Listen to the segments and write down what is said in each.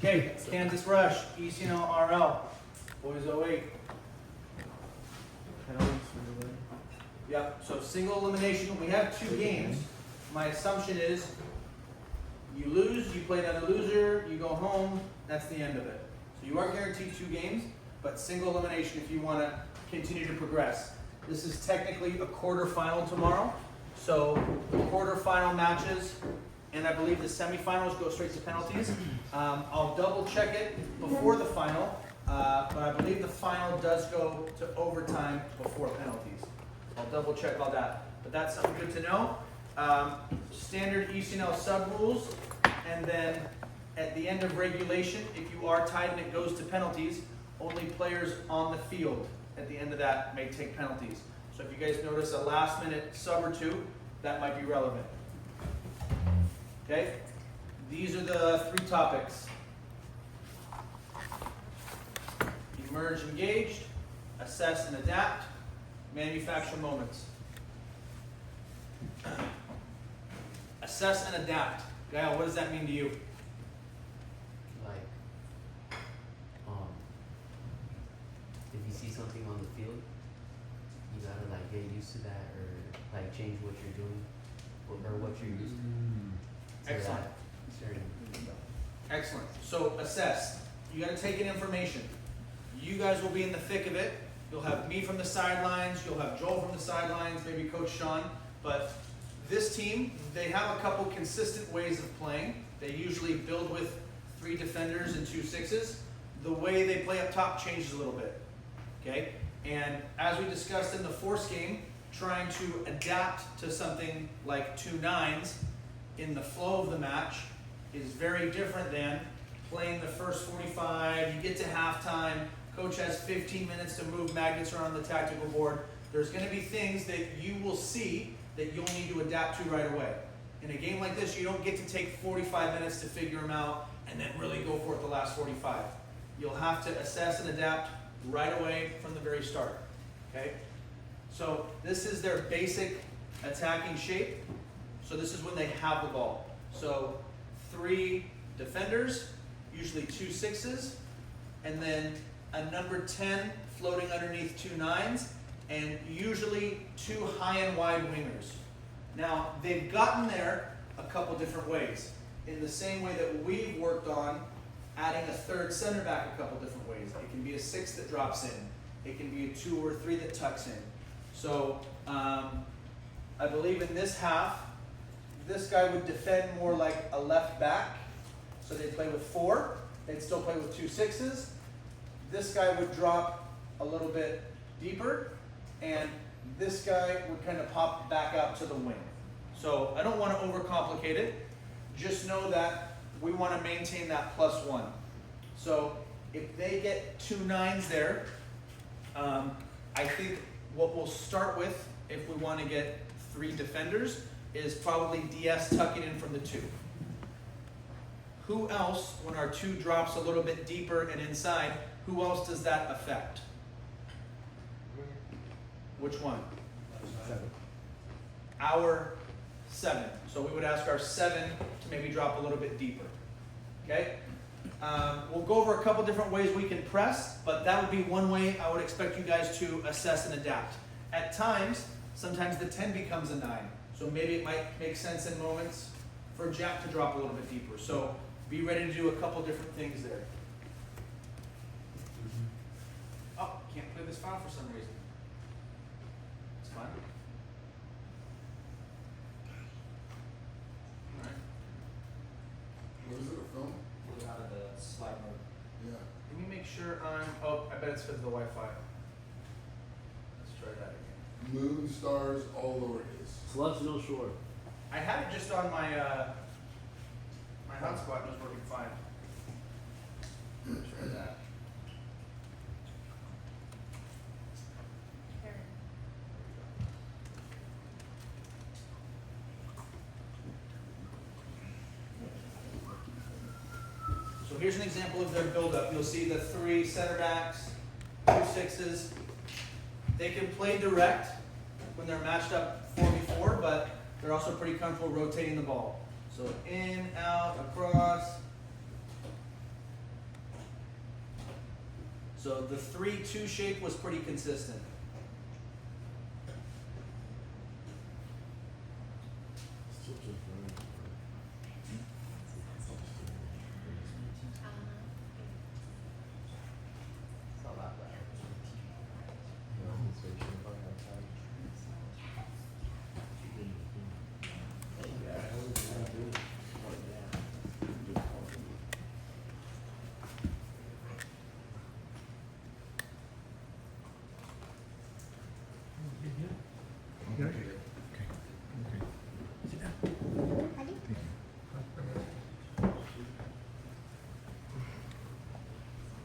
Okay, Kansas Rush, ECNL RL, boys 08. Yep, so single elimination, we have 2 games. My assumption is you lose, you play another loser, you go home, that's the end of it. So you are guaranteed 2 games, but single elimination if you want to continue to progress. This is technically a quarterfinal tomorrow, so quarterfinal matches, and I believe the semifinals go straight to penalties. I'll double check it before the final, but I believe the final does go to overtime before penalties. I'll double check all that, but that's something good to know. Standard ECNL sub rules, and then at the end of regulation, if you are tied and it goes to penalties, only players on the field at the end of that may take penalties. So if you guys notice a last minute sub or 2, that might be relevant. Okay, these are the 3 topics. Emerge engaged, assess and adapt, manufacture moments. Assess and adapt. Gail, what does that mean to you? Like, if you see something on the field, you gotta like get used to that, or like change what you're doing, or what you're used to. Excellent. Excellent. So assess. You got to take in information. You guys will be in the thick of it. You'll have me from the sidelines. You'll have Joel from the sidelines. Maybe Coach Sean. But this team, they have a couple consistent ways of playing. They usually build with 3 defenders and 2 sixes. The way they play up top changes a little bit. Okay. And as we discussed in the force game, trying to adapt to something like 2 nines in the flow of the match is very different than playing the first 45, you get to halftime, coach has 15 minutes to move magnets around the tactical board. There's going to be things that you will see that you'll need to adapt to right away. In a game like this, you don't get to take 45 minutes to figure them out and then really go for it the last 45. You'll have to assess and adapt right away from the very start. Okay? So this is their basic attacking shape. So this is when they have the ball. So 3 defenders, usually 2 sixes, and then a number 10 floating underneath 2 nines, and usually 2 high and wide wingers. Now, they've gotten there a couple different ways. In the same way that we've worked on adding a 3rd center back a couple different ways. It can be a 6 that drops in. It can be a 2 or 3 that tucks in. So I believe in this half, this guy would defend more like a left back. So they'd play with 4. They'd still play with 2 sixes. This guy would drop a little bit deeper. And this guy would kind of pop back out to the wing. So I don't want to overcomplicate it. Just know that we want to maintain that +1. So if they get 2 nines there, I think what we'll start with, if we want to get 3 defenders, is probably DS tucking in from the 2. Who else, when our 2 drops a little bit deeper and inside, who else does that affect? Which one? 7. Our 7. So we would ask our 7 to maybe drop a little bit deeper. Okay? We'll go over a couple different ways we can press, but that would be one way I would expect you guys to assess and adapt. At times, sometimes the 10 becomes a 9. So maybe it might make sense in moments for Jack to drop a little bit deeper. So be ready to do a couple different things there. Oh, can't play this file for some reason. It's fine. All right. What is it, a film? Flew out of the slide mode. Yeah. Let me make sure I'm, oh, I bet it's because of the Wi-Fi. Let's try that again. Moon, stars, all lowercase. Sluts no shore. I had it just on my, my hotspot and it was working fine. Let's try that. So here's an example of their build-up. You'll see the 3 center backs, 2 sixes. They can play direct when they're matched up 4v4, but they're also pretty comfortable rotating the ball. So in, out, across. So the 3-2 shape was pretty consistent. It's a lot better.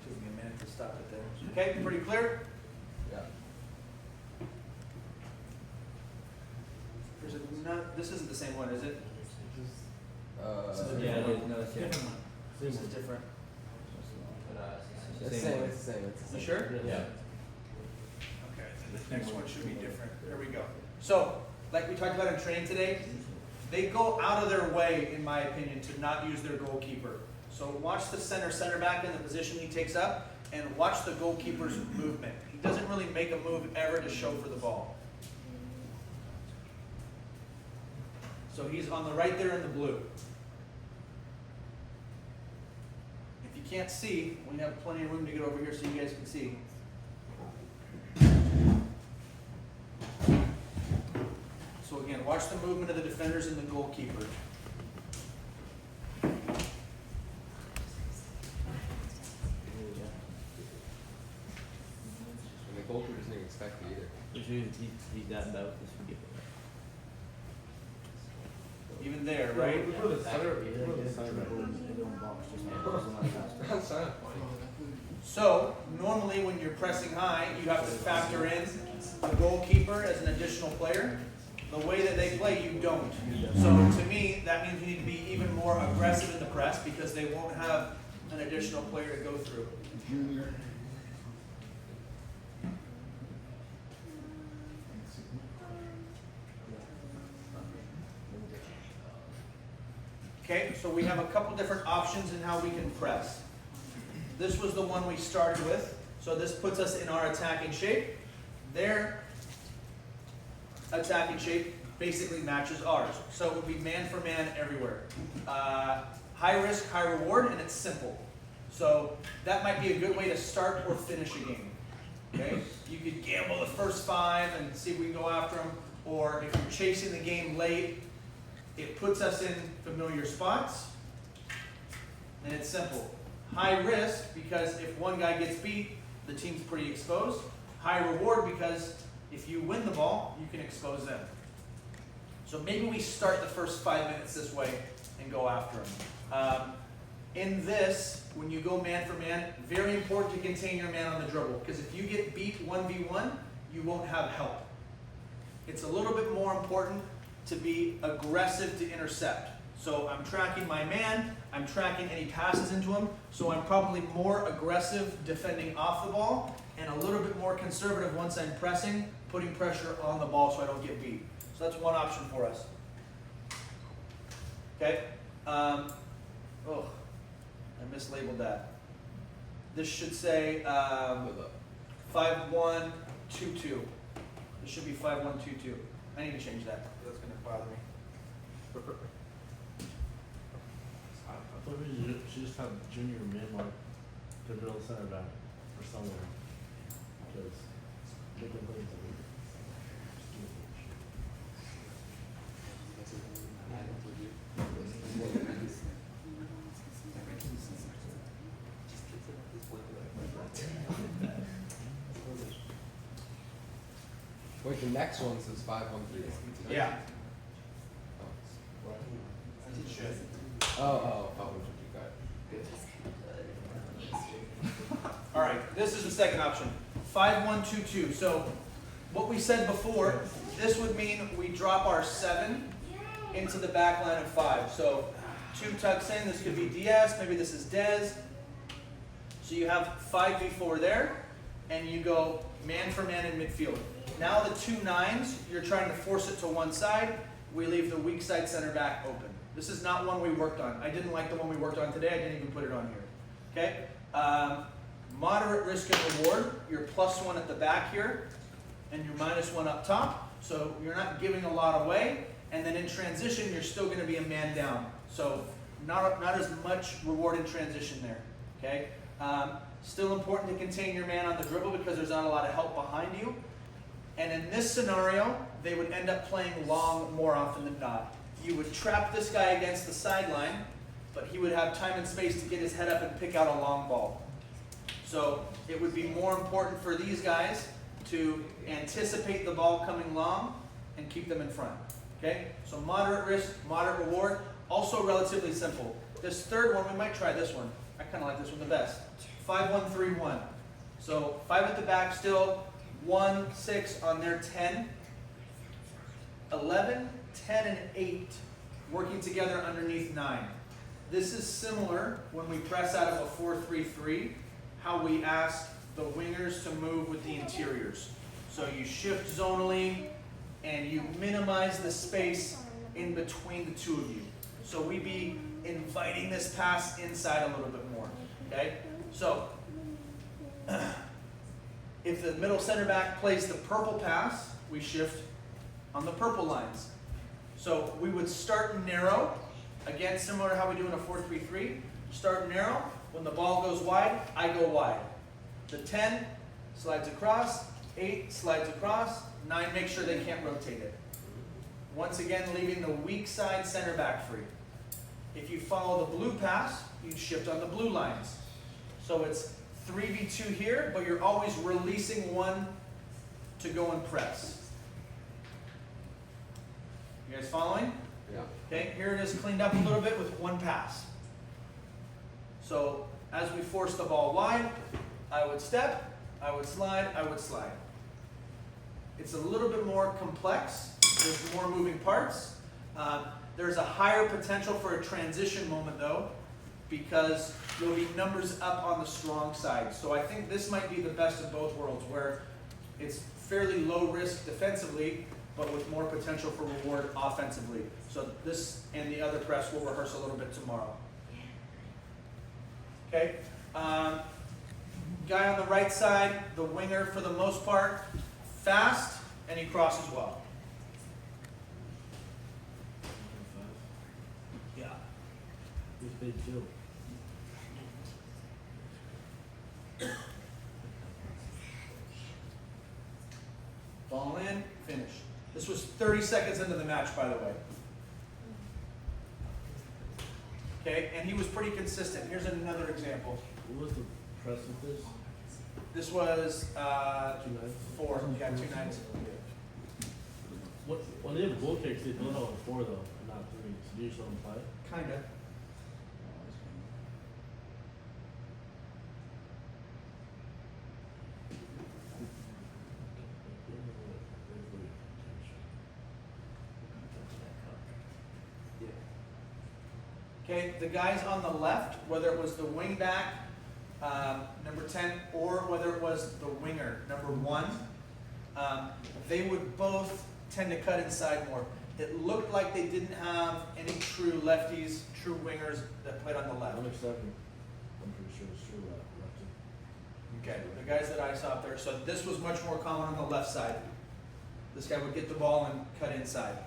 Took me a minute to stop it there. Okay, pretty clear? Yeah. There's a, this isn't the same one, is it? This is a Yeah, different one. no, it's Different one. This is different. It's the same, it's the same, it's the You same. sure? Yeah. Okay, the next one should be different. There we go. So, like we talked about in training today, they go out of their way, in my opinion, to not use their goalkeeper. So watch the center back in the position he takes up, and watch the goalkeeper's movement. He doesn't really make a move ever to show for the ball. So he's on the right there in the blue. If you can't see, we have plenty of room to get over here so you guys can see. So again, watch the movement of the defenders and the goalkeeper. And the goalkeeper doesn't even expect it either. He's gotten both this week. Even there, right? So, normally when you're pressing high, you have to factor in the goalkeeper as an additional player. The way that they play, you don't. So to me, that means you need to be even more aggressive in the press because they won't have an additional player to go through. Junior. Okay, so we have a couple different options in how we can press. This was the one we started with, so this puts us in our attacking shape. Their attacking shape basically matches ours, so it would be man for man everywhere. High risk, high reward, and it's simple. So that might be a good way to start or finish a game. Okay, you could gamble the first 5 and see if we can go after them, or if you're chasing the game late, it puts us in familiar spots, and it's simple. High risk, because if one guy gets beat, the team's pretty exposed. High reward, because if you win the ball, you can expose them. So maybe we start the first 5 minutes this way and go after them. In this, when you go man for man, very important to contain your man on the dribble, because if you get beat 1v1, you won't have help. It's a little bit more important to be aggressive to intercept. So I'm tracking my man, I'm tracking any passes into him, so I'm probably more aggressive defending off the ball, and a little bit more conservative once I'm pressing, putting pressure on the ball so I don't get beat. So that's one option for us. Okay? I mislabeled that. This should say 5-1-2-2. This should be 5-1-2-2. I need to change that. That's going to bother me. I thought we should just have junior men like the middle center back or somewhere. Because they can play the league. Wait, the next one says 5-1-3. Yeah. It should. Oh, 5-1-3. Got it. All right, this is the second option. 5-1-2-2. So what we said before, this would mean we drop our 7 into the back line of 5. So 2 tucks in, this could be Diaz, maybe this is Dez. So you have 5v4 there, and you go man for man in midfield. Now the 2 9s, you're trying to force it to one side. We leave the weak side center back open. This is not one we worked on. I didn't like the one we worked on today. I didn't even put it on here. Okay? Moderate risk and reward, you're +1 at the back here, and you're -1 up top. So you're not giving a lot away. And then in transition, you're still going to be a man down. So not as much reward in transition there. Okay. Still important to contain your man on the dribble because there's not a lot of help behind you. And in this scenario, they would end up playing long more often than not. You would trap this guy against the sideline, but he would have time and space to get his head up and pick out a long ball. So it would be more important for these guys to anticipate the ball coming long and keep them in front. Okay? So moderate risk, moderate reward, also relatively simple. This third one, we might try this one. I kind of like this one the best. 5-1-3-1. So 5 at the back still, 1, 6 on their 10, 11, 10, and 8 working together underneath 9. This is similar when we press out of a 4-3-3, how we ask the wingers to move with the interiors. So you shift zonally and you minimize the space in between the two of you. So we be inviting this pass inside a little bit more. Okay? So if the middle center back plays the purple pass, we shift on the purple lines. So we would start narrow, again similar to how we do in a 4-3-3. Start narrow. When the ball goes wide, I go wide. The 10 slides across, 8 slides across, 9 make sure they can't rotate it. Once again, leaving the weak side center back free. If you follow the blue pass, you'd shift on the blue lines. So it's 3v2 here, but you're always releasing one to go and press. You guys following? Yeah. Okay, here it is cleaned up a little bit with one pass. So as we force the ball wide, I would step, I would slide, I would slide. It's a little bit more complex. There's more moving parts. There's a higher potential for a transition moment though, because there'll be numbers up on the strong side. So I think this might be the best of both worlds, where it's fairly low risk defensively, but with more potential for reward offensively. So this and the other press we'll rehearse a little bit tomorrow. Okay. Guy on the right side, the winger for the most part, fast, and he crosses well. Yeah. Who's paid too? Ball in, finish. This was 30 seconds into the match, by the way. Okay, and he was pretty consistent. Here's another example. What was the press with this? This was 2 nights? 4, yeah, 2 nights. What, when they have goal kicks, they build out 4 though, and not 3. So do you show them play? Kinda. Okay, the guys on the left, whether it was the wing back, number 10, or whether it was the winger, number 1, they would both tend to cut inside more. It looked like they didn't have any true lefties, true wingers that played on the left. Number 7, I'm pretty sure it's true lefty. Okay, the guys that I saw up there. So this was much more common on the left side. This guy would get the ball and cut inside.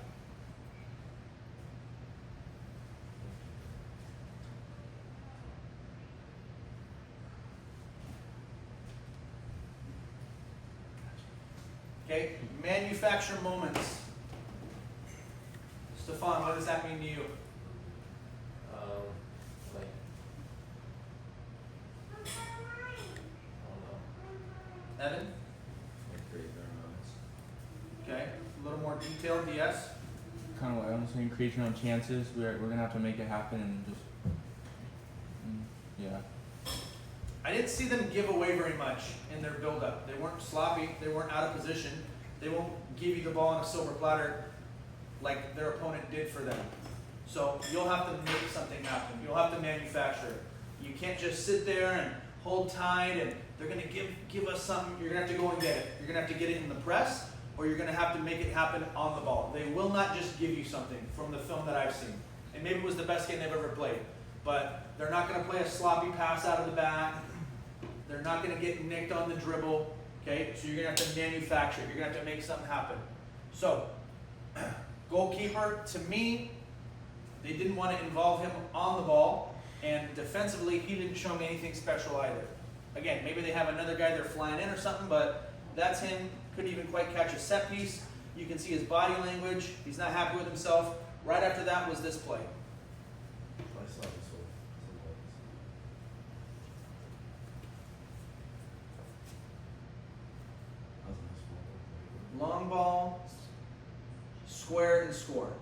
Okay, manufacture moments. Stefan, what does that mean to you? Like, I don't know, Evan? like create their moments. Okay, a little more detailed, yes? Kind of what I'm saying, create your own chances. We're gonna have to make it happen and just, yeah. I didn't see them give away very much in their build-up. They weren't sloppy, they weren't out of position. They won't give you the ball on a silver platter like their opponent did for them. So you'll have to make something happen. You'll have to manufacture it. You can't just sit there and hold tight and they're gonna give us something. You're gonna have to go and get it. You're gonna have to get it in the press, or you're gonna have to make it happen on the ball. They will not just give you something from the film that I've seen. And maybe it was the best game they've ever played, but they're not gonna play a sloppy pass out of the back. They're not gonna get nicked on the dribble, okay? So you're gonna have to manufacture, you're gonna have to make something happen. So, goalkeeper, to me, they didn't want to involve him on the ball, and defensively, he didn't show me anything special either. Again, maybe they have another guy they're flying in or something, but that's him. Couldn't even quite catch a set piece. You can see his body language. He's not happy with himself. Right after that was this play. I saw this one. That was a nice one. Long ball, square, and score.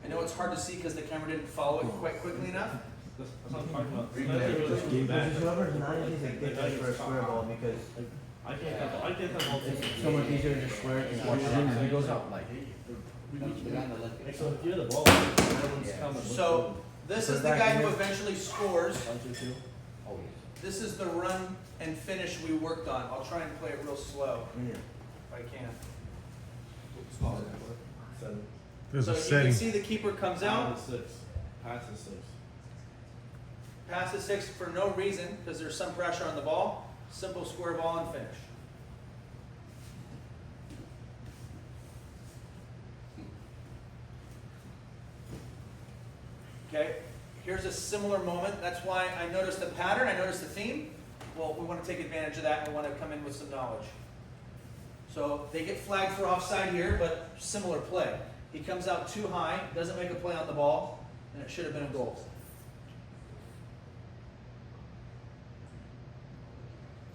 I know it's hard to see because the camera didn't follow it quite quickly enough. That's what I'm talking about. Whoever's 90 is a good touch for a square ball because I can't tell all this. it's so much easier to just square it and watch it. He goes out like. The guy on the left. Like, so if you had the ball, everyone's Yeah. coming. So this is the guy who eventually scores. 1, 2, 2. Oh, yes. This is the run and finish we worked on. I'll try and play it real slow if I can. 7. There's So a you setting. can see the keeper comes out, 6. Passes 6. passes 6 for no reason because there's some pressure on the ball. Simple square ball and finish. Okay, here's a similar moment. That's why I noticed the pattern, I noticed the theme. Well, we want to take advantage of that and we want to come in with some knowledge. So they get flagged for offside here, but similar play. He comes out too high, doesn't make a play on the ball, and it should have been a goal.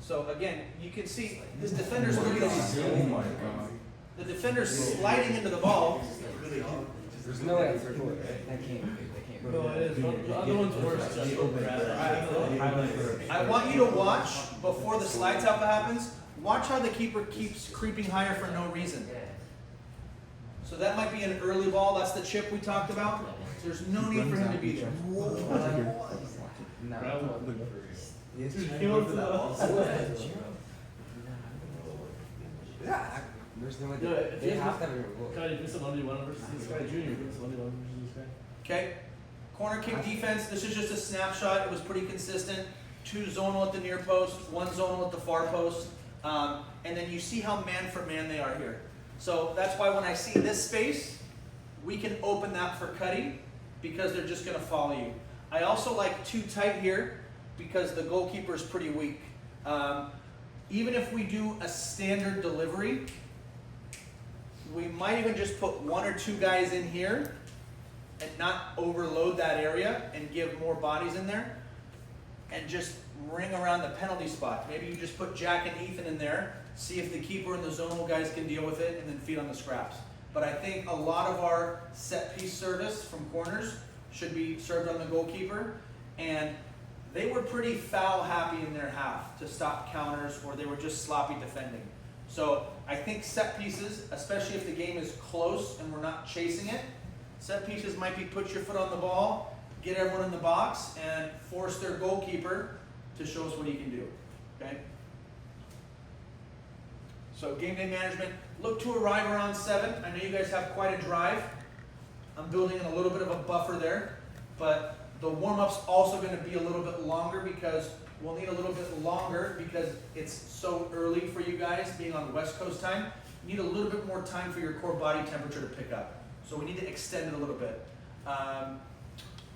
So again, you can see this defender's looking Oh my god. the defender's sliding into the ball. There's no way it's recorded. That can't. No, it is. The other one's worse. Just I want you to watch before the slide tackle happens. Watch how the keeper keeps creeping higher for no reason. So that might be an early ball. That's the chip we talked about. There's no need for him to be there. Yeah. There's no way. Yeah, if They you have to have a rule. Kind of do some 1v1 versus this guy. Junior, do some 1v1 versus this guy. Okay, corner kick defense. This is just a snapshot. It was pretty consistent. 2 zonal at the near post, 1 zonal at the far post, and then you see how man for man they are here. So that's why when I see this space, we can open that for cutting because they're just going to follow you. I also like too tight here because the goalkeeper is pretty weak. Even if we do a standard delivery, we might even just put 1 or 2 guys in here and not overload that area and give more bodies in there and just ring around the penalty spot. Maybe you just put Jack and Ethan in there, see if the keeper and the zonal guys can deal with it, and then feed on the scraps. But I think a lot of our set piece service from corners should be served on the goalkeeper, and they were pretty foul happy in their half to stop counters, or they were just sloppy defending. So I think set pieces, especially if the game is close and we're not chasing it, set pieces might be put your foot on the ball, get everyone in the box, and force their goalkeeper to show us what he can do. Okay? So game day management, look to arrive around 7. I know you guys have quite a drive. I'm building in a little bit of a buffer there, but the warm-up's also going to be a little bit longer because we'll need a little bit longer because it's so early for you guys being on West Coast time. You need a little bit more time for your core body temperature to pick up. So we need to extend it a little bit.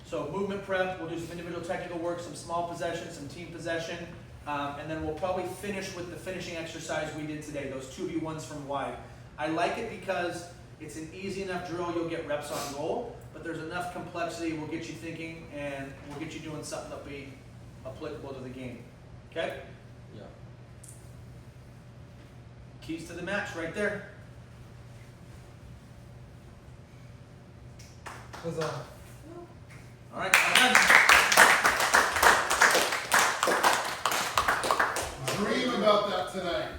So movement prep, we'll do some individual technical work, some small possession, some team possession, and then we'll probably finish with the finishing exercise we did today, those 2v1s from wide. I like it because it's an easy enough drill, you'll get reps on goal, but there's enough complexity, we'll get you thinking, and we'll get you doing something that'll be applicable to the game. Okay? Yeah. Keys to the match right there. Huzzah. All right, I'm done. Dream about that tonight.